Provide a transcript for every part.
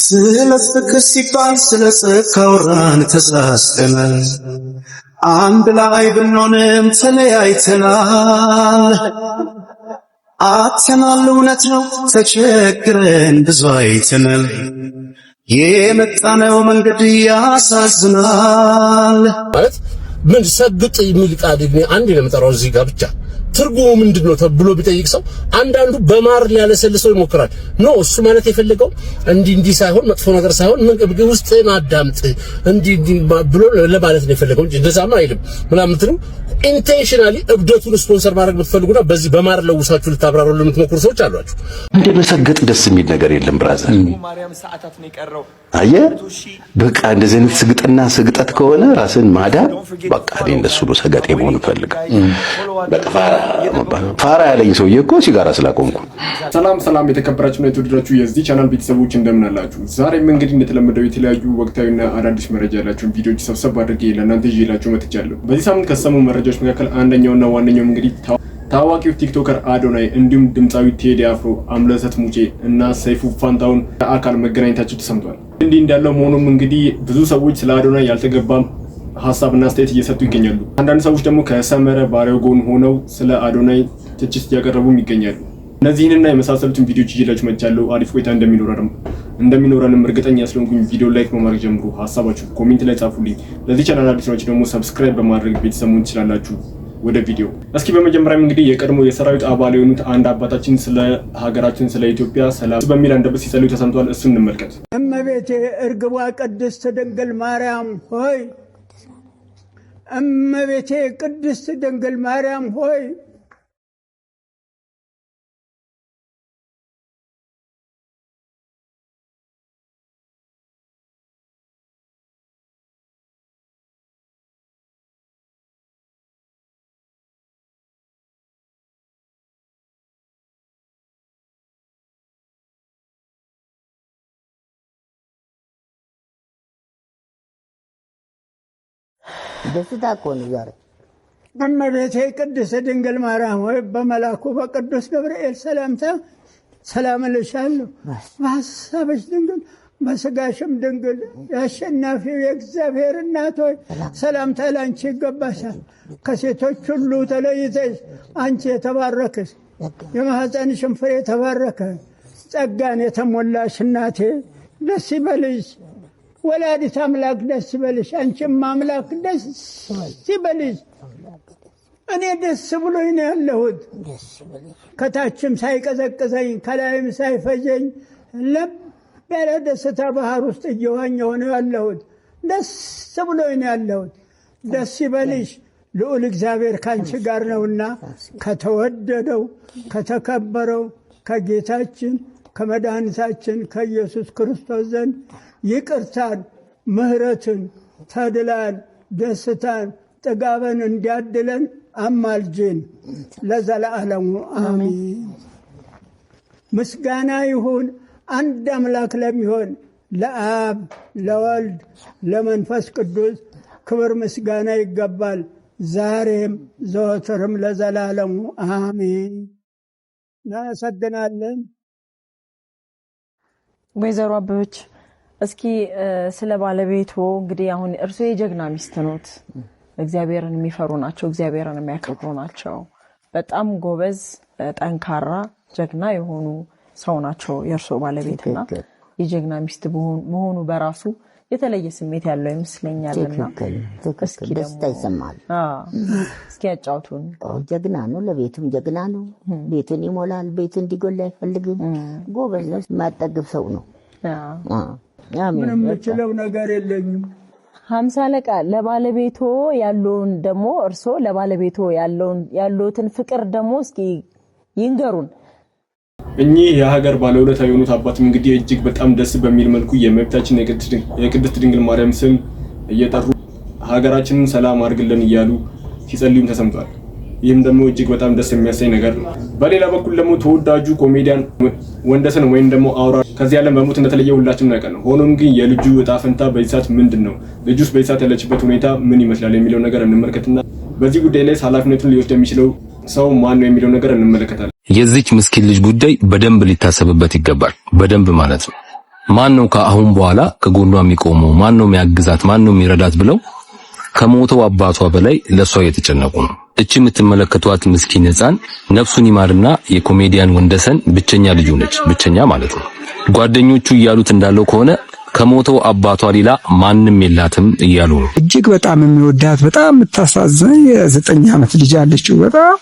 ስለፍቅር ሲባል ስለጸካውራን ተሳስተናል አንድ ላይ ብንሆንም ተለያይተናል አጥተናል እውነት ነው ተቸግረን ብዙ አይተናል የመጣነው መንገድ ያሳዝናል ማለት ምን ሰግጥ የሚል ቃል አንድ ለምጠራው እዚህ ጋር ብቻ ትርጉሙ ምንድነው ተብሎ ቢጠይቅ ሰው አንዳንዱ በማር ሊያለሰልሰው ይሞክራል ኖ እሱ ማለት የፈለገው እንዲ ሳይሆን መጥፎ ነገር ሳይሆን ምግብ ውስጥ ማዳምጥ እንዲ ብሎ ለማለት ነው የፈለገው እንጂ እንደዛማ አይልም ምናምን ትሩ ኢንቴንሽናሊ እብደቱን ስፖንሰር ማድረግ የምትፈልጉና በዚህ በማር ለውሳችሁ ልታብራሩልን የምትሞክሩ ሰዎች አሏችሁ እንደ መሰገጥ ደስ የሚል ነገር የለም ብራዘር ማርያም ሰዓታት ነው የቀረው አየ በቃ እንደዚህ አይነት ስግጥና ስግጠት ከሆነ ራስን ማዳን በቃ እንደሱ ነው ሰገጤ መሆን ፈልጋ በቃ ፋራ ያለኝ ሰውዬ እኮ ሲጋራ ስላቆምኩ ሰላም የተከበራችሁና የተወደዳችሁ የዚህ ቻናል ቤተሰቦች እንደምን አላችሁ ዛሬም እንግዲህ እንደተለመደው የተለያዩ ወቅታዊና አዳዲስ መረጃ ያላችሁን ቪዲዮዎች ሰብሰብ አድርጌ ለእናንተ ይዤላችሁ መጥቻለሁ በዚህ ሳምንት ከሰሙ መረጃዎች መካከል አንደኛውና ዋነኛው እንግዲህ ታዋቂው ቲክቶከር አዶናይ እንዲሁም ድምጻዊ ቴዲ አፍሮ አምለሰት ሙጬ እና ሰይፉ ፋንታውን አካል መገናኘታቸው ተሰምቷል እንዲህ እንዳለው መሆኑም እንግዲህ ብዙ ሰዎች ስለ አዶናይ ያልተገባም ሐሳብና አስተያየት እየሰጡ ይገኛሉ አንዳንድ ሰዎች ደግሞ ከሰመረ ባሪያው ጎን ሆነው ስለ አዶናይ ትችት እያቀረቡም ይገኛሉ እነዚህንና የመሳሰሉትን ቪዲዮዎች ይዤላችሁ መጥቻለሁ አሪፍ ቆይታ እንደሚኖረንም እርግጠኛ ስለሆንኩኝ ቪዲዮ ላይክ በማድረግ ጀምሩ ሐሳባችሁ ኮሜንት ላይ ጻፉልኝ ለዚህ ቻናል አዲስ ናችሁ ደግሞ ሰብስክራይብ በማድረግ ቤተሰብ መሆን ትችላላችሁ ወደ ቪዲዮ እስኪ በመጀመሪያም እንግዲህ የቀድሞ የሰራዊት አባል የሆኑት አንድ አባታችን ስለ ሀገራችን ስለ ኢትዮጵያ ሰላም በሚል አንደበት ሲጸልዩ ተሰምቷል እሱን እንመልከት እመቤቴ እርግቧ ቅድስት ድንግል ማርያም ሆይ እመቤቴ ቅድስት ድንግል ማርያም ሆይ ደስታ እኮ ነው ዛሬ እመቤቴ ቅድስት ድንግል ማርያም ሆይ በመላኩ በቅዱስ ገብርኤል ሰላምታ ሰላም እልሻለሁ በሐሳብሽ ድንግል በሥጋሽም ድንግል የአሸናፊው የእግዚአብሔር እናት ሆይ ሰላምታ ላንቺ ይገባሻል ከሴቶች ሁሉ ተለይተሽ አንቺ የተባረክሽ የማኅፀንሽም ፍሬ የተባረከ ጸጋን የተሞላሽ እናቴ ደስ ይበልሽ ወላዲተ አምላክ ደስ ይበልሽ አንቺም አምላክ ደስ ይበልሽ እኔ ደስ ብሎኝ ነው ያለሁት ከታችም ሳይቀዘቅዘኝ ከላይም ሳይፈጀኝ ለብ ያለ ደስታ ባህር ውስጥ እየዋኘሁ ነው ያለሁት ደስ ብሎኝ ነው ያለሁት ደስ ይበልሽ ልዑል እግዚአብሔር ካንቺ ጋር ነውና ከተወደደው ከተከበረው ከጌታችን ከመድኃኒታችን ከኢየሱስ ክርስቶስ ዘንድ ይቅርታን ምህረትን ተድላን ደስታን ጥጋበን እንዲያድለን አማልጅን ለዘለዓለሙ አሜን ምስጋና ይሁን አንድ አምላክ ለሚሆን ለአብ ለወልድ ለመንፈስ ቅዱስ ክብር ምስጋና ይገባል ዛሬም ዘወትርም ለዘላለሙ አሜን እናመሰግናለን ወይዘሮ አበበች እስኪ ስለ ባለቤቱ እንግዲህ አሁን እርሶ የጀግና ሚስት ኖት እግዚአብሔርን የሚፈሩ ናቸው እግዚአብሔርን የሚያከብሩ ናቸው በጣም ጎበዝ ጠንካራ ጀግና የሆኑ ሰው ናቸው የእርሶ ባለቤትና የጀግና ሚስት መሆኑ በራሱ የተለየ ስሜት ያለው ይመስለኛልና እስኪ ደስታ ይሰማል እስኪ ያጫውቱን ጀግና ነው ለቤቱም ጀግና ነው ቤቱን ይሞላል ቤቱ እንዲጎል አይፈልግም ጎበዝ ነው ማጠግብ ሰው ነው ምንም የምችለው ነገር የለኝም 50 አለቃ ለባለቤቱ ያለውን ደሞ እርሶ ለባለቤቱ ያለውትን ፍቅር ደሞ እስኪ ይንገሩን እኚህ የሀገር ባለውለታ የሆኑት አባትም እንግዲህ እጅግ በጣም ደስ በሚል መልኩ የመብታችን የቅድስት ድንግል ማርያም ስም እየጠሩ ሀገራችንን ሰላም አድርግልን እያሉ ሲጸልዩም ተሰምቷል ይህም ደግሞ እጅግ በጣም ደስ የሚያሰኝ ነገር ነው በሌላ በኩል ደግሞ ተወዳጁ ኮሜዲያን ወንደሰን ወይም ደግሞ አውራ ከዚህ ዓለም በሞት እንደተለየ ሁላችንም እናውቃለን ሆኖም ግን የልጁ ዕጣ ፈንታ በይሳት ምንድነው ልጁስ በይሳት ያለችበት ሁኔታ ምን ይመስላል የሚለው ነገር እንመልከትና በዚህ ጉዳይ ላይ ኃላፊነቱን ሊወስድ የሚችለው ሰው ማን ነው የሚለው ነገር እንመለከታለን የዚች ምስኪን ልጅ ጉዳይ በደንብ ሊታሰብበት ይገባል በደንብ ማለት ነው ማን ነው ከአሁን በኋላ ከጎኗ የሚቆመው? ማን ነው የሚያግዛት? ማን ነው የሚረዳት ብለው ከሞተው አባቷ በላይ ለሷ እየተጨነቁ ነው። እቺ የምትመለከቷት ምስኪን ሕፃን ነፍሱን ይማርና የኮሜዲያን ወንደሰን ብቸኛ ልጁ ነች። ብቸኛ ማለት ነው። ጓደኞቹ እያሉት እንዳለው ከሆነ ከሞተው አባቷ ሌላ ማንም የላትም እያሉ ነው። እጅግ በጣም የሚወዳት በጣም የምታሳዝን የ9 ዓመት ልጅ አለችው። በጣም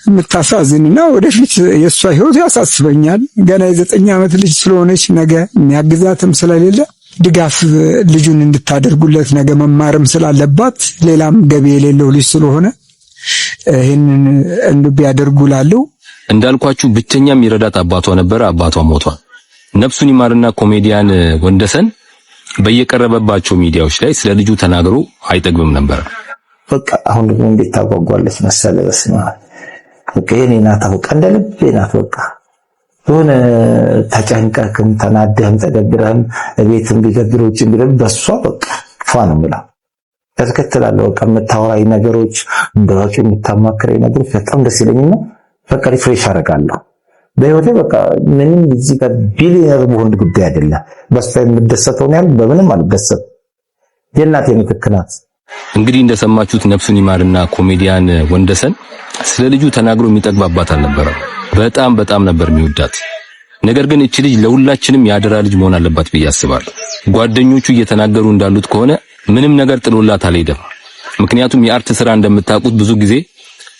የምታሳዝንና ወደፊት የሷ ህይወት ያሳስበኛል። ገና የ9 ዓመት ልጅ ስለሆነች ነገ የሚያግዛትም ስለሌለ ድጋፍ ልጁን እንድታደርጉለት ነገ መማርም ስላለባት ሌላም ገቢ የሌለው ልጅ ስለሆነ ይሄንን እንዲያደርጉላሉ። እንዳልኳችሁ ብቸኛ የሚረዳት አባቷ ነበረ። አባቷ ሞቷል። ነፍሱን ይማርና ኮሜዲያን ወንደሰን በየቀረበባቸው ሚዲያዎች ላይ ስለ ልጁ ተናግሮ አይጠግብም ነበር። በቃ አሁን ደግሞ እንዴት ታጓጓለች መሰለህ? በስመ አብ በቃ የኔ ናት። በቃ እንደ ልቤ ናት። በቃ የሆነ ተጨንቀህም ተናደህም ተደብረህም ቤትም ቢደብሮችም ቢደብ በሷ በቃ ፏን ምላ ተከትላለህ። በቃ የምታወራኝ ነገሮች እንደዋቂ የምታማክረኝ ነገሮች በጣም ደስ ይለኝና በቃ ሪፍሬሽ አደርጋለሁ በህይወቴ። በቃ ምንም እዚህ ጋር ቢሊየነር መሆን ጉዳይ አይደለም። በሷ የምደሰተው ነው ያለ በምንም አልደሰትም። የእናቴ ምትክ ናት። እንግዲህ እንደሰማችሁት ነፍሱን ይማርና ኮሜዲያን ወንደሰን ስለ ልጁ ተናግሮ የሚጠግብ አባት አልነበረም። በጣም ነበር የሚወዳት። ነገር ግን እቺ ልጅ ለሁላችንም ያደራ ልጅ መሆን አለባት ብዬ አስባለሁ። ጓደኞቹ እየተናገሩ እንዳሉት ከሆነ ምንም ነገር ጥሎላት አልሄደም። ምክንያቱም የአርት ስራ እንደምታውቁት ብዙ ጊዜ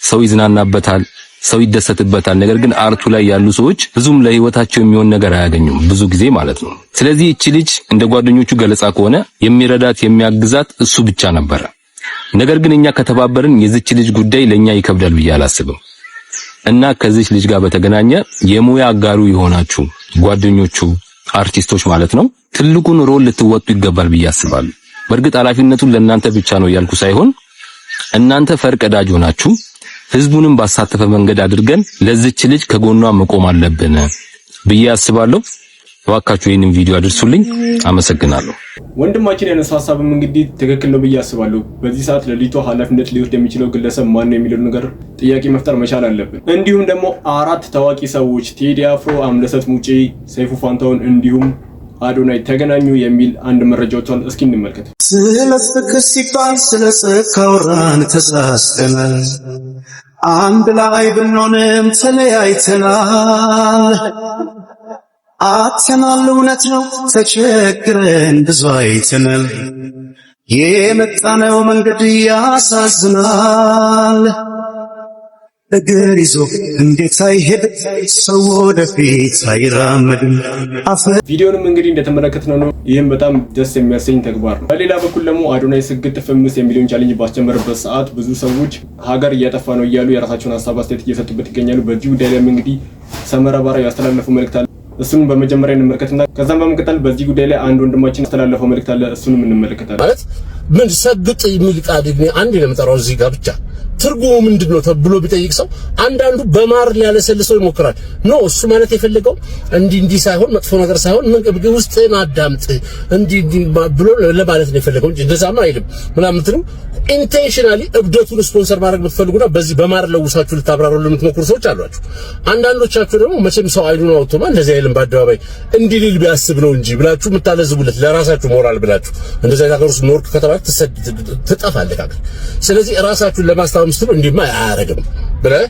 ሰው ይዝናናበታል፣ ሰው ይደሰትበታል። ነገር ግን አርቱ ላይ ያሉ ሰዎች ብዙም ለህይወታቸው የሚሆን ነገር አያገኙም ብዙ ጊዜ ማለት ነው። ስለዚህ እቺ ልጅ እንደ ጓደኞቹ ገለጻ ከሆነ የሚረዳት የሚያግዛት እሱ ብቻ ነበረ። ነገር ግን እኛ ከተባበርን የዚች ልጅ ጉዳይ ለኛ ይከብዳል ብዬ አላስብም። እና ከዚች ልጅ ጋር በተገናኘ የሙያ አጋሩ የሆናችሁ ጓደኞቹ አርቲስቶች ማለት ነው ትልቁን ሮል ልትወጡ ይገባል ብዬ አስባለሁ። በእርግጥ ኃላፊነቱን ለእናንተ ብቻ ነው ያልኩ ሳይሆን እናንተ ፈርቀዳጅ ሆናችሁ ህዝቡንም ባሳተፈ መንገድ አድርገን ለዚች ልጅ ከጎኗ መቆም አለብን ብዬ አስባለሁ። እባካችሁ ይሄንን ቪዲዮ አድርሱልኝ። አመሰግናለሁ። ወንድማችን ያነሳው ሐሳብም እንግዲህ ትክክል ነው ብዬ አስባለሁ። በዚህ ሰዓት ለልጅቷ ኃላፊነት ሊወስድ የሚችለው ግለሰብ ማን ነው የሚለው ነገር ጥያቄ መፍጠር መቻል አለብን። እንዲሁም ደግሞ 4 ታዋቂ ሰዎች ቴዲ አፍሮ፣ አምለሰት ሙጬ፣ ሰይፉ ፋንታውን እንዲሁም አዶናይ ተገናኙ የሚል አንድ መረጃ ወጥቷል። እስኪ እንመልከት። ስለ ፍቅር ሲባል ስለ ጽካውራን ተሳስተናል፣ አንድ ላይ ብንሆንም ተለያይተናል። አጥተናል እውነት ነው ተቸግረን ብዙ አይተናል፣ የመጣነው መንገድ ያሳዝናል። እግር ይዞ እንዴት አይሄድ ሰው ወደፊት አይራመድም። ቪዲዮንም እንግዲህ እንደተመለከትነው ነው። ይህም በጣም ደስ የሚያሰኝ ተግባር ነው። በሌላ በኩል ደግሞ አዶናይ ስግጥ ፍምስ የሚሊዮን ቻሌንጅ ባስጀመረበት ሰዓት ብዙ ሰዎች ሀገር እያጠፋ ነው እያሉ የራሳቸውን ሀሳብ አስተያየት እየሰጡበት ይገኛሉ። በዚህ ጉዳይ ላይም እንግዲህ ሰመረ ባራ ያስተላለፈው መልእክት አለ። እሱንም በመጀመሪያ እንመለከትና ከዛም በመቀጠል በዚህ ጉዳይ ላይ አንድ ወንድማችን ያስተላለፈው መልእክት አለ። እሱንም እንመለከታለን። ማለት ምን ሰግጥ የሚል ቃል አንድ ለምጠራው እዚህ ጋር ብቻ ትርጉሙ ምንድነው ተብሎ ቢጠይቅ ሰው አንዳንዱ በማር ሊያለሰልሰው ይሞክራል። ኖ እሱ ማለት የፈለገው እንዲህ ሳይሆን መጥፎ ነገር ሳይሆን ምን ውስጥህን አዳምጥ እንዲህ ብሎ ለማለት ነው የፈለገው እንጂ እንደዛማ አይልም ምናምን ትሉ ኢንቴንሽናሊ እብደቱን ስፖንሰር ማድረግ ብትፈልጉና በዚህ በማር ለውሳችሁ ልታብራሩልን የምትሞክሩ ሰዎች አሏችሁ። አንዳንዶቻችሁ ደግሞ መቼም ሰው አይሉን አውጥቶማ እንደዚህ አይልም በአደባባይ እንዲህ ሊል ቢያስብ ነው እንጂ ብላችሁ የምታለዝቡለት ለራሳችሁ ሞራል ብላችሁ እንደዚህ ነገር ውስጥ ኖርክ ከተባለ ትጠፋለህ። ስለዚህ ራሳችሁን ለማስታወም ስትሉ እንዲህማ አያረግም ብለህ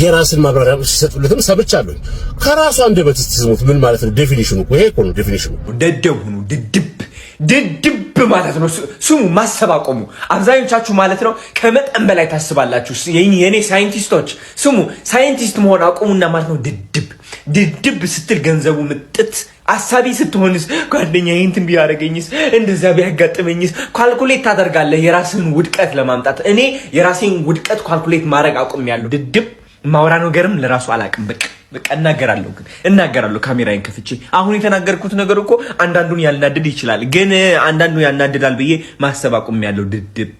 የራስን ማብራሪያ ሲሰጡለትም ሰምቻለሁ። ከራሱ አንደበት ስትስሙት ምን ማለት ነው? ዴፊኒሽኑ ይሄ እኮ ነው ዴፊኒሽኑ። ደደብ ሁኑ። ድድብ ማለት ነው። ስሙ ማሰብ አቆሙ። አብዛኞቻችሁ ማለት ነው ከመጠን በላይ ታስባላችሁ። የኔ ሳይንቲስቶች ስሙ፣ ሳይንቲስት መሆን አቆሙና ማለት ነው ድድብ ስትል ገንዘቡ ምጥት አሳቢ ስትሆንስ ጓደኛዬ እንትን ቢያደርገኝስ እንደዛ ቢያጋጥመኝስ ካልኩሌት ታደርጋለህ የራስህን ውድቀት ለማምጣት። እኔ የራሴን ውድቀት ካልኩሌት ማድረግ አቁሜያለሁ። ድድብ ማውራ ነገርም ለራሱ አላቅም። በቃ እናገራለሁ ካሜራዬን ከፍቼ። አሁን የተናገርኩት ነገር እኮ አንዳንዱን ያልናድድ ይችላል፣ ግን አንዳንዱ ያናድዳል ብዬ ማሰብ አቁሜያለሁ። ድድብ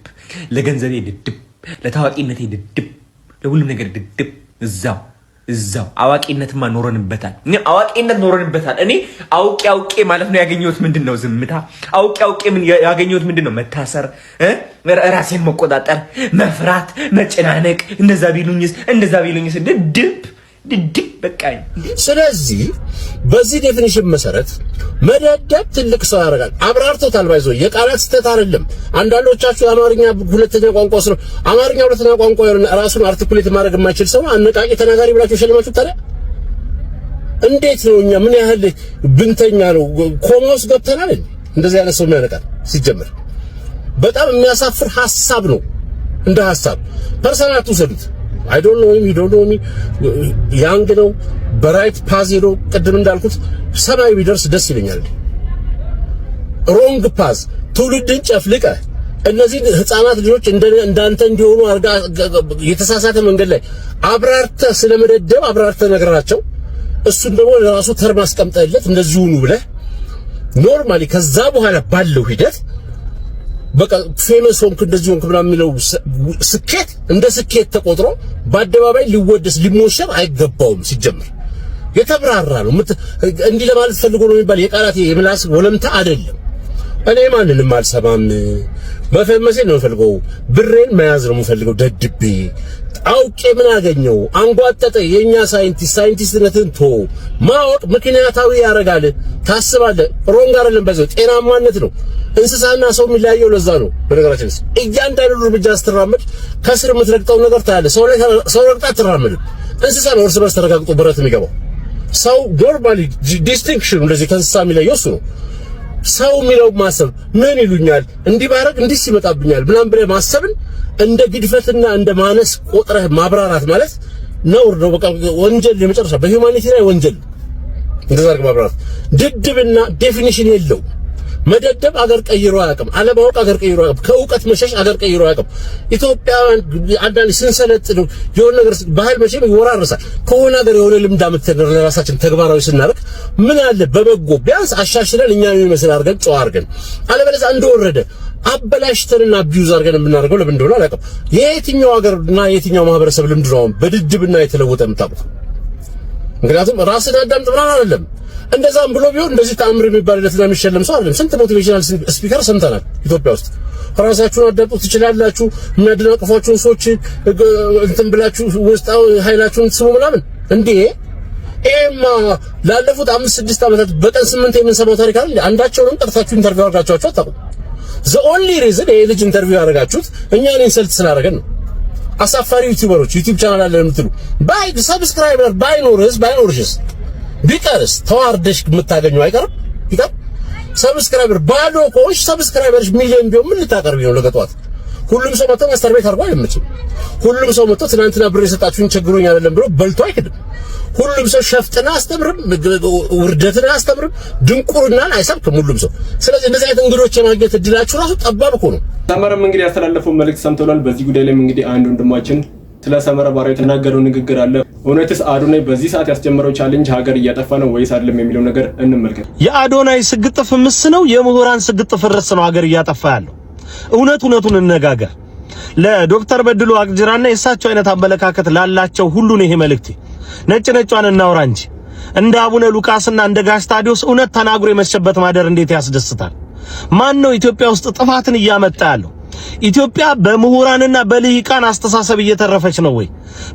ለገንዘቤ ድድብ፣ ለታዋቂነቴ ድድብ፣ ለሁሉም ነገር ድድብ። እዛው አዋቂነትማ ኖረንበታል። እኔ አውቄ ማለት ነው ያገኘሁት ምንድነው? ዝምታ። አውቄ ምን ያገኘሁት ምንድነው? መታሰር፣ ራሴን መቆጣጠር፣ መፍራት፣ መጨናነቅ። እንደዛ ቢሉኝስ ድድብ በቃኝ። ስለዚህ በዚህ ዴፊኒሽን መሰረት መደደብ ትልቅ ሰው ያደርጋል። አብራርቶታል። ባይዞ የቃላት ስተት አይደለም። አንዳንዶቻችሁ አማርኛ ሁለተኛ ቋንቋ ነው አማርኛ ሁለተኛ ቋንቋ የሆነ ራሱን አርቲኩሌት ማድረግ የማይችል ሰው አነቃቂ ተናጋሪ ብላችሁ ሸልማችሁ ታዲያ እንዴት ነው? እኛ ምን ያህል ብንተኛ ነው ኮማውስ ገብተናል? እንደዚህ አይነት ሰው የሚያነቃል ሲጀምር በጣም የሚያሳፍር ሐሳብ ነው። እንደ ሐሳብ ፐርሰናል ውሰዱት። I don't know him, you don't know me. ያንግ ነው በራይት ፓዝ ሄዶ ቅድም እንዳልኩት ሰማይ ቢደርስ ደስ ይለኛል። ሮንግ ፓዝ ትውልድን ጨፍልቀ እነዚህ ህፃናት ልጆች እንዳንተ እንዲሆኑ አርጋ የተሳሳተ መንገድ ላይ አብራርተ ስለመደደብ አብራርተ ነገራቸው እሱን ደግሞ ለራሱ ተርም አስቀምጠለት እንደዚህ ሁኑ ብለህ ኖርማሊ ከዛ በኋላ ባለው ሂደት በቃ ፌመስ ሆንክ እንደዚህ ሆንክ ምናምን የሚለው ስኬት እንደ ስኬት ተቆጥሮ በአደባባይ ሊወደስ ሊሞሸር አይገባውም። ሲጀምር የተብራራ ነው። እንዲህ ለማለት ፈልጎ ነው የሚባል የቃላት የምላስ ወለምታ አይደለም። እኔ ማንንም አልሰማም። መፈመሴን ነው የምፈልገው። ብሬን መያዝ ነው የምፈልገው። ደድቤ አውቄ ምን አገኘው? አንጓጠጠ። የኛ ሳይንቲስትነትን ቶ ማወቅ ምክንያታዊ ያረጋል። ታስባለህ። ሮንግ አይደለም። በዛው ጤናማነት ነው። እንስሳና ሰው የሚለያየው ለዛ ነው። በነገራችን እያንዳንዱ እርምጃ ስትራመድ ከስር የምትረግጠው ነገር ታያለህ። ሰው ረግጣ አትራመድም። እንስሳ ነው እርስ በርስ ተረጋግጦ ብረት የሚገባው። ሰው ኖርማሊ ዲስቲንክሽን እንደዚህ ከእንስሳ የሚለየው እሱ ነው። ሰው የሚለው ማሰብ ምን ይሉኛል እንዲህ ባረግ እንዲህ ሲመጣብኛል ምናምን ብለህ ማሰብን እንደ ግድፈትና እንደ ማነስ ቆጥረህ ማብራራት ማለት ነውር ነው። በቃ ወንጀል የመጨረሻ በሂውማኒቲ ላይ ወንጀል እንደዛ አድርገህ ማብራራት ድድብና ዴፊኒሽን የለው። መደደብ አገር ቀይሮ አያውቅም። አለማወቅ አገር ቀይሮ አያውቅም። ከእውቀት መሸሽ አገር ቀይሮ አያውቅም። ኢትዮጵያውያን አንዳንድ ስንሰለጥ ነው የሆነ ነገር ባህል መቼም ይወራረሳል። ከሆነ ሀገር የሆነ ልምድ አመተን ለራሳችን ተግባራዊ ስናደርግ ምን አለ በበጎ ቢያንስ አሻሽለን እኛን የሚመስል አድርገን ጨዋ አድርገን አለበለዚያ እንደወረደ አበላሽተንና ቢዩዝ አድርገን የምናደርገው ለምን እንደሆነ አላውቅም። የየትኛው ሀገርና የትኛው ማህበረሰብ ልምድ ነው በድድብና የተለወጠ የምታውቁት? ምክንያቱም ራስን አዳምጥ ብራን አይደለም። እንደዛም ብሎ ቢሆን እንደዚህ ተአምር የሚባልለትና የሚሸለም ሰው አይደለም። ስንት ሞቲቬሽናል ስፒከር ሰምተናል ኢትዮጵያ ውስጥ። ራሳችሁን አዳምጡ ትችላላችሁ፣ የሚያደናቅፏችሁን ሰዎች እንትን ብላችሁ ውስጣው ኃይላችሁን ትስሙ ምናምን እንዴ! ኤማ ላለፉት 5-6 ዓመታት በቀን 8 የምንሰማው ታሪክ አይደል? አንዳቸውንም ጠርታችሁ ኢንተርቪው አድርጋችኋቸው አታውቁም። ዘ ኦንሊ ሪዝን ይሄ ልጅ ኢንተርቪው ያደረጋችሁት እኛን ኢንሰልት ስላደረገን ነው። አሳፋሪ ዩቲዩበሮች ዩቲዩብ ቻናል አለ የምትሉ ባይ ሰብስክራይበር ባይኖርሽስ ቢቀርስ ተዋርደሽ የምታገኙ አይቀርም። ቢቀር ሰብስክራይበር ባዶ ኮሽ ሰብስክራይበርሽ ሚሊዮን ቢሆን ምን ልታቀርቢ ነው? ለገጧት ሁሉም ሰው መጥቶ ማስተር ቤት አድርጎ አይመችም። ሁሉም ሰው መጥቶ ትናንትና ብር የሰጣችሁን ቸግሮኝ አይደለም ብሎ በልቶ አይክድም። ሁሉም ሰው ሸፍጥና አስተምርም፣ ውርደትን አስተምርም፣ ድንቁርናን አይሰብክም ሁሉም ሰው። ስለዚህ እንደዚህ አይነት እንግዶች የማግኘት እድላችሁ ራሱ ጠባብ እኮ ነው። ሰመረም እንግዲህ ያስተላለፈው መልእክት ሰምተናል። በዚህ ጉዳይ ላይ እንግዲህ አንድ ወንድማችን ስለ ሰመረ ባሪያው የተናገረው ንግግር አለ። እውነትስ አዶናይ በዚህ ሰዓት ያስጀመረው ቻሌንጅ ሀገር እያጠፋ ነው ወይስ አይደለም የሚለው ነገር እንመልከት። የአዶናይ ስግጥፍ ምስ ነው፣ የምሁራን ስግጥፍ ፍርስ ነው ሀገር እያጠፋ ያለው። እውነቱን እንነጋገር። ለዶክተር በድሉ አቅጅራና የእሳቸው አይነት አመለካከት ላላቸው ሁሉ ነው ይሄ መልእክት። ነጭ እናውራ እንጂ እንደ አቡነ ሉቃስና እንደ ጋሽ ታዲዮስ እውነት ተናግሮ የመሸበት ማደር እንዴት ያስደስታል። ማን ነው ኢትዮጵያ ውስጥ ጥፋትን እያመጣ ያለው? ኢትዮጵያ በምሁራንና በልሂቃን አስተሳሰብ እየተረፈች ነው ወይ?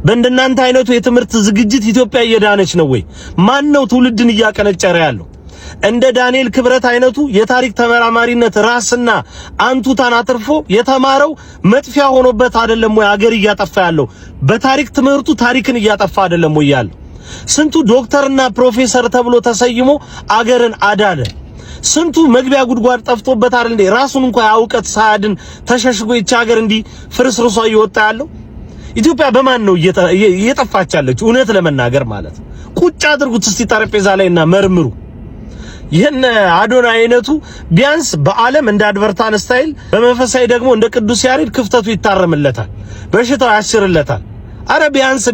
በእንደናንተ አይነቱ የትምህርት ዝግጅት ኢትዮጵያ እየዳነች ነው ወይ? ማን ነው ትውልድን እያቀነጨረ ያለው? እንደ ዳንኤል ክብረት አይነቱ የታሪክ ተመራማሪነት ራስና አንቱታን አትርፎ የተማረው መጥፊያ ሆኖበት አይደለም ወይ አገር እያጠፋ ያለው? በታሪክ ትምህርቱ ታሪክን እያጠፋ አይደለም ወይ ያለው? ስንቱ ዶክተርና ፕሮፌሰር ተብሎ ተሰይሞ አገርን አዳነ። ስንቱ መግቢያ ጉድጓድ ጠፍቶበት አይደል እንዴ ራሱን እንኳን ያውቀት ሳያድን ተሸሽጎ ይቻ ሀገር እንዲ ፍርስርሷ እየወጣ ያለው? ኢትዮጵያ በማን ነው እየጠፋች ያለችው? እውነት ለመናገር ማለት ቁጭ አድርጉት እስቲ ጠረጴዛ ላይና መርምሩ። ይሄን አዶናይ አይነቱ ቢያንስ በዓለም እንደ አድቨርታን ስታይል በመንፈሳዊ ደግሞ እንደ ቅዱስ ያሬድ ክፍተቱ ይታረምለታል፣ በሽታው ያሽርለታል። አረ ቢያንስ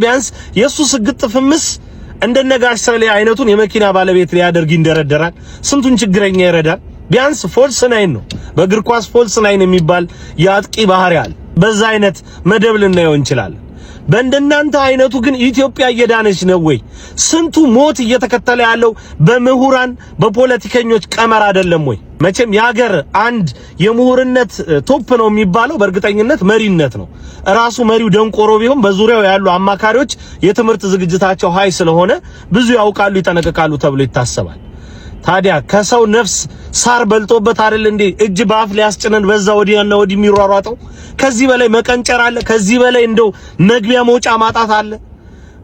የሱ ስግጥ ፍምስ እንደነጋሽ ሰሌ አይነቱን የመኪና ባለቤት ሊያደርግ ይንደረደራል። ስንቱን ችግረኛ ይረዳል። ቢያንስ ፎልስ ናይን ነው። በእግር ኳስ ፎልስ ናይን የሚባል የአጥቂ ባህሪ አለ። በዛ አይነት መደብ ልናየው እንችላለን። በእንደናንተ አይነቱ ግን ኢትዮጵያ እየዳነች ነው ወይ? ስንቱ ሞት እየተከተለ ያለው በምሁራን በፖለቲከኞች ቀመር አይደለም ወይ? መቼም የሀገር አንድ የምሁርነት ቶፕ ነው የሚባለው በእርግጠኝነት መሪነት ነው። ራሱ መሪው ደንቆሮ ቢሆን በዙሪያው ያሉ አማካሪዎች የትምህርት ዝግጅታቸው ሃይ ስለሆነ ብዙ ያውቃሉ፣ ይጠነቀቃሉ ተብሎ ይታሰባል። ታዲያ ከሰው ነፍስ ሳር በልጦበት አይደል እንዴ እጅ ባፍ ሊያስጭነን በዛ ወዲያና ወዲህ የሚሯሯጠው? ከዚህ በላይ መቀንጨር አለ? ከዚህ በላይ እንደው መግቢያ መውጫ ማጣት አለ?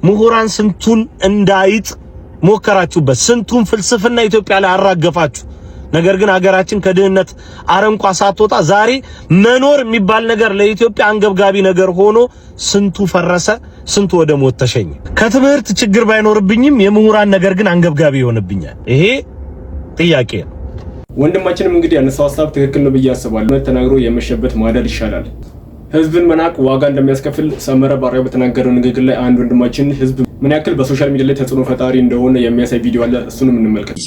ምሁራን ስንቱን እንዳይጥ ሞከራችሁበት፣ ስንቱን ፍልስፍና ኢትዮጵያ ላይ አራገፋችሁ። ነገር ግን ሀገራችን ከድህነት አረንቋ ሳትወጣ ዛሬ መኖር የሚባል ነገር ለኢትዮጵያ አንገብጋቢ ነገር ሆኖ ስንቱ ፈረሰ፣ ስንቱ ወደ ሞት ተሸኘ። ከትምህርት ችግር ባይኖርብኝም የምሁራን ነገር ግን አንገብጋቢ ይሆንብኛል። ይሄ ጥያቄ ነው። ወንድማችንም እንግዲህ ያነሳው ሐሳብ ትክክል ነው ብዬ አስባለሁ። ተናግሮ የመሸበት ማደል ይሻላል። ህዝብን መናቅ ዋጋ እንደሚያስከፍል ሰመረ ባሪያው በተናገረው ንግግር ላይ አንድ ወንድማችን ህዝብ ምን ያክል በሶሻል ሚዲያ ላይ ተጽዕኖ ፈጣሪ እንደሆነ የሚያሳይ ቪዲዮ አለ። እሱንም እንመልከት።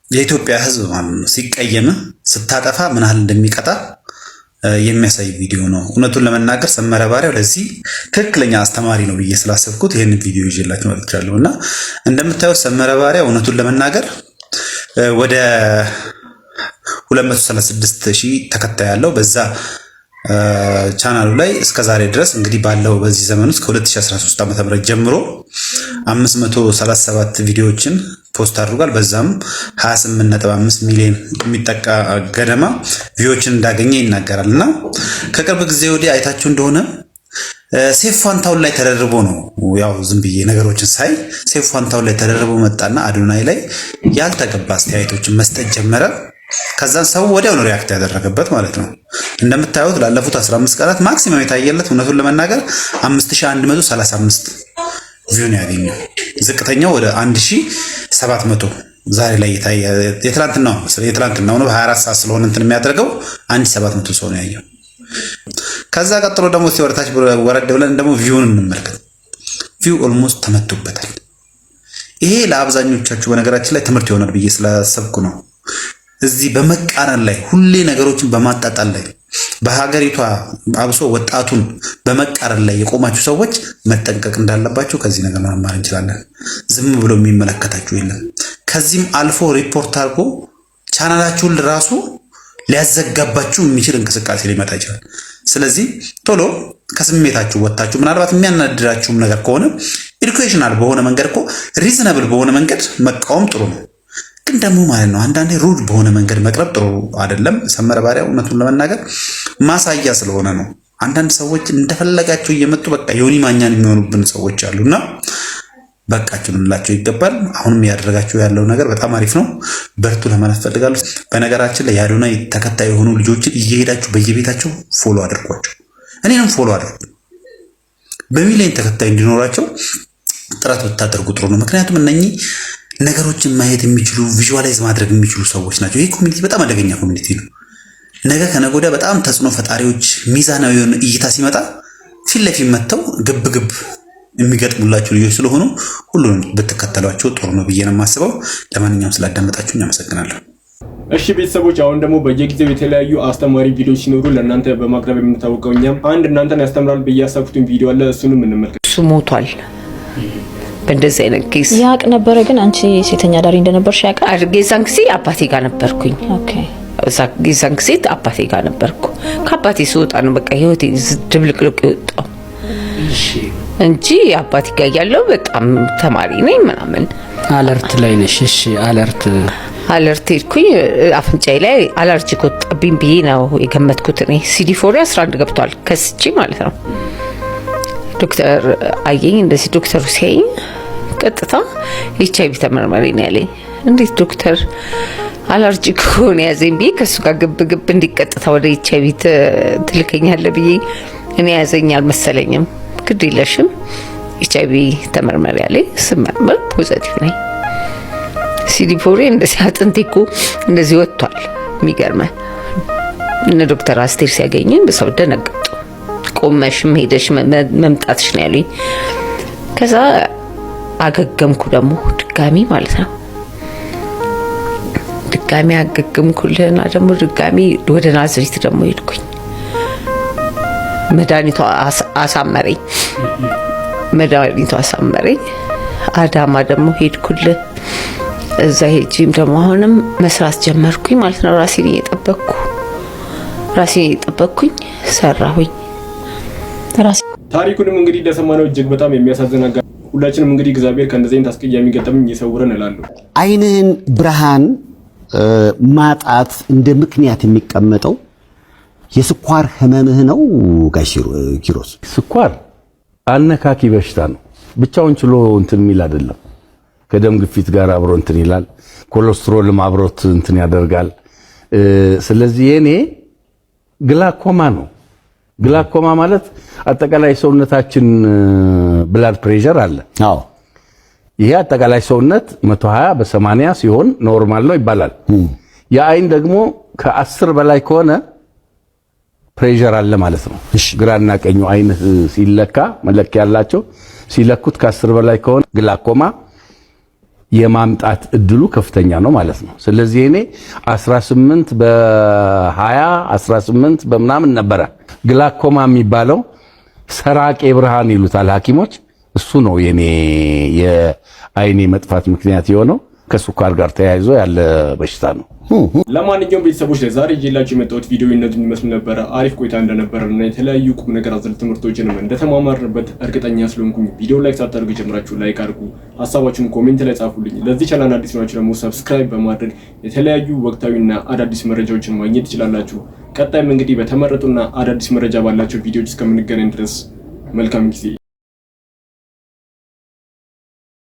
የኢትዮጵያ ህዝብ ማለት ነው ሲቀየም ስታጠፋ ምን ያህል እንደሚቀጣ የሚያሳይ ቪዲዮ ነው። እውነቱን ለመናገር ሰመረ ባሪያው ለዚህ ትክክለኛ አስተማሪ ነው ብዬ ስላሰብኩት ይሄንን ቪዲዮ ይዤላችሁ መጥቻለሁ እና እንደምታዩት ሰመረ ባሪያው እውነቱን ለመናገር ወደ 236,000 ተከታይ ያለው በዛ ቻናሉ ላይ እስከዛሬ ድረስ እንግዲህ ባለው በዚህ ዘመን ውስጥ ከ2013 ዓ.ም ጀምሮ 537 ቪዲዮዎችን ፖስት አድርጓል። በዛም 28.5 ሚሊዮን የሚጠጋ ገደማ ቪዲዮዎችን እንዳገኘ ይናገራልና ከቅርብ ጊዜ ወዲህ አይታችሁ እንደሆነ ሴፍ ፋንታውን ላይ ተደርቦ ነው ያው ዝም ብዬ ነገሮችን ሳይ ሴፍ ፋንታውን ላይ ተደርቦ መጣና አዶናይ ላይ ያልተገባ አስተያየቶችን መስጠት ጀመረ። ከዛን ሰው ወዲያው ነው ሪአክት ያደረገበት ማለት ነው። እንደምታዩት ላለፉት 15 ቀናት ማክሲመም የታየለት እውነቱን ለመናገር 5135 ቪው ነው ያገኘው። ዝቅተኛው ወደ 1700 ዛሬ ላይ የታየ የትላንትናው ነው 24 ሰዓት ስለሆነ እንትን የሚያደርገው 1700 ሰው ነው ያየው። ከዛ ቀጥሎ ደግሞ ሲወርታች ወረድ ብለን ደግሞ ቪውን እንመልከት። ቪው ኦልሞስት ተመቶበታል። ይሄ ለአብዛኞቻችሁ በነገራችን ላይ ትምህርት ይሆናል ብዬ ስላሰብኩ ነው። እዚህ በመቃረን ላይ ሁሌ ነገሮችን በማጣጣል ላይ በሀገሪቷ አብሶ ወጣቱን በመቃረን ላይ የቆማችሁ ሰዎች መጠንቀቅ እንዳለባችሁ ከዚህ ነገር መማር እንችላለን። ዝም ብሎ የሚመለከታችሁ የለም። ከዚህም አልፎ ሪፖርት አድርጎ ቻናላችሁን ራሱ ሊያዘጋባችሁ የሚችል እንቅስቃሴ ሊመጣ ይችላል። ስለዚህ ቶሎ ከስሜታችሁ ወጣችሁ ምናልባት የሚያናድዳችሁም ነገር ከሆነ ኤዱኬሽናል በሆነ መንገድ እኮ ሪዝነብል በሆነ መንገድ መቃወም ጥሩ ነው። ግን ደግሞ ማለት ነው አንዳንዴ ሩድ በሆነ መንገድ መቅረብ ጥሩ አይደለም። ሰመረ ባሪያው እውነቱን ለመናገር ማሳያ ስለሆነ ነው። አንዳንድ ሰዎች እንደፈለጋቸው እየመጡ በቃ ዮኒ ማኛን የሚሆኑብን ሰዎች አሉና በቃችሁ ልንላቸው ይገባል። አሁንም ያደረጋችሁ ያለው ነገር በጣም አሪፍ ነው። በርቱ ለማለት ፈልጋለሁ። በነገራችን ላይ የአዶናይ ተከታይ የሆኑ ልጆችን እየሄዳችሁ በየቤታቸው ፎሎ አድርጓቸው። እኔንም ፎሎ አድርጉ። በሚሊዮን ተከታይ እንዲኖራቸው ጥረት ብታደርጉ ጥሩ ነው። ምክንያቱም እነኚህ ነገሮችን ማየት የሚችሉ ቪዥዋላይዝ ማድረግ የሚችሉ ሰዎች ናቸው። ይህ ኮሚኒቲ በጣም አደገኛ ኮሚኒቲ ነው። ነገ ከነገ ወዲያ በጣም ተጽዕኖ ፈጣሪዎች ሚዛናዊ የሆነ እይታ ሲመጣ ፊት ለፊት መጥተው ግብ የሚገጥሙላችሁ ልጆች ስለሆኑ ሁሉንም ብትከተሏቸው ጥሩ ነው ብዬ ነው የማስበው። ለማንኛውም ስላዳመጣችሁኝ አመሰግናለሁ። እሺ ቤተሰቦች፣ አሁን ደግሞ በየጊዜው የተለያዩ አስተማሪ ቪዲዮዎች ሲኖሩ ለእናንተ በማቅረብ የምንታወቀው እኛም አንድ እናንተን ያስተምራል ብዬ ያሰብኩትን ቪዲዮ አለ። እሱንም እንመልከት። እሱ ሞቷል። በእንደዚህ አይነት ኬስ ያቅ ነበረ። ግን አንቺ ሴተኛ ዳሪ እንደነበርሽ ያውቃል? የዛን ጊዜ አባቴ ጋር ነበርኩኝ። ኦኬ። የዛን ጊዜ አባቴ ጋር ነበርኩ። ከአባቴ ስወጣ ነው በቃ ህይወቴ ድብልቅልቅ የወጣው እንጂ አባቴ ጋር ያለው በጣም ተማሪ ነኝ ምናምን። አለርት ላይ ነሽ? እሺ። አለርት ሄድኩኝ። አፍንጫዬ ላይ አለርጂክ ወጣብኝ ብዬ ነው የገመትኩት እኔ። CD4 11 ገብቷል ከስቼ ማለት ነው። ዶክተር አየኝ። እንደዚህ ዶክተሩ ሲያየኝ ቀጥታ HIV ተመርመሪ ነው ያለኝ። እንዴት ዶክተር አለርጂክ ሆነ ያዘኝ ብዬ ከሱ ጋር ግብ እንዲቀጥታ ወደ HIV ትልከኛለህ ብዬ እኔ ያዘኝ አልመሰለኝም። ግድ የለሽም HIV ተመርመሪ ያለኝ። ስመርመር ፖዚቲቭ ነኝ። CD4 እንደዚህ አጥንቴ እኮ እንደዚህ ወጥቷል። የሚገርመህ እነ ዶክተር አስቴር ሲያገኙኝ በሰው ደነገጡ። ቆመሽም ሄደሽ መምጣትሽ ነው ያሉኝ። ከዛ አገገምኩ ደግሞ ድጋሚ ማለት ነው። ድጋሚ አገገምኩልና ደግሞ ድጋሚ ወደ ናዝሬት ደግሞ ሄድኩኝ። መድኃኒቷ አሳመረኝ። መድኃኒቱ አሳመረኝ። አዳማ ደግሞ ሄድኩልህ። እዛ ሄጂም ደግሞ አሁንም መስራት ጀመርኩኝ ማለት ነው። ራሴን እየጠበቅኩኝ ሰራሁኝ። ታሪኩንም እንግዲህ እንደሰማነው እጅግ በጣም የሚያሳዝን ሁላችንም እንግዲህ እግዚአብሔር ከእንደዚህ አይነት አስቀያሚ ገጠመኝ ይሰውረን እላለሁ። ዓይንህን ብርሃን ማጣት እንደ ምክንያት የሚቀመጠው የስኳር ህመምህ ነው ጋሽ ኪሮስ? ስኳር አነካኪ በሽታ ነው። ብቻውን ችሎ እንትን የሚል አይደለም። ከደም ግፊት ጋር አብሮ እንትን ይላል። ኮሌስትሮልም አብሮት እንትን ያደርጋል። ስለዚህ የኔ ግላኮማ ነው። ግላኮማ ማለት አጠቃላይ ሰውነታችን ብላድ ፕሬሸር አለ። አዎ ይሄ አጠቃላይ ሰውነት 120 በ80 ሲሆን ኖርማል ነው ይባላል። የአይን ደግሞ ከ10 በላይ ከሆነ ፕሬሸር አለ ማለት ነው። ግራና ቀኙ አይን ሲለካ መለኪያ ያላቸው ሲለኩት ከ10 በላይ ከሆነ ግላኮማ የማምጣት እድሉ ከፍተኛ ነው ማለት ነው። ስለዚህ እኔ 18 በ20 18 በምናምን ነበረ። ግላኮማ የሚባለው ሰራቄ ብርሃን ይሉታል ሐኪሞች። እሱ ነው የኔ የአይኔ መጥፋት ምክንያት የሆነው። ከስኳር ጋር ተያይዞ ያለ በሽታ ነው። ለማንኛውም ቤተሰቦች ለዛሬ ይዤላችሁ የመጣሁት ቪዲዮ እነዚህን ይመስል ነበር። አሪፍ ቆይታ እንደነበረና የተለያዩ ቁም ነገር አዘል ትምህርቶችንም እንደተማማርንበት እርግጠኛ ስለሆንኩኝ ቪዲዮ ላይክ ሳታደርጉ ጀምራችሁ ላይክ አድርጉ። ሐሳባችሁን ኮሜንት ላይ ጻፉልኝ። ለዚህ ቻናል አዲስ ናችሁ ደግሞ ሰብስክራይብ በማድረግ የተለያዩ ወቅታዊና አዳዲስ መረጃዎችን ማግኘት ትችላላችሁ። ቀጣይም እንግዲህ በተመረጡና አዳዲስ መረጃ ባላቸው ቪዲዮዎች እስከምንገናኝ ድረስ መልካም ጊዜ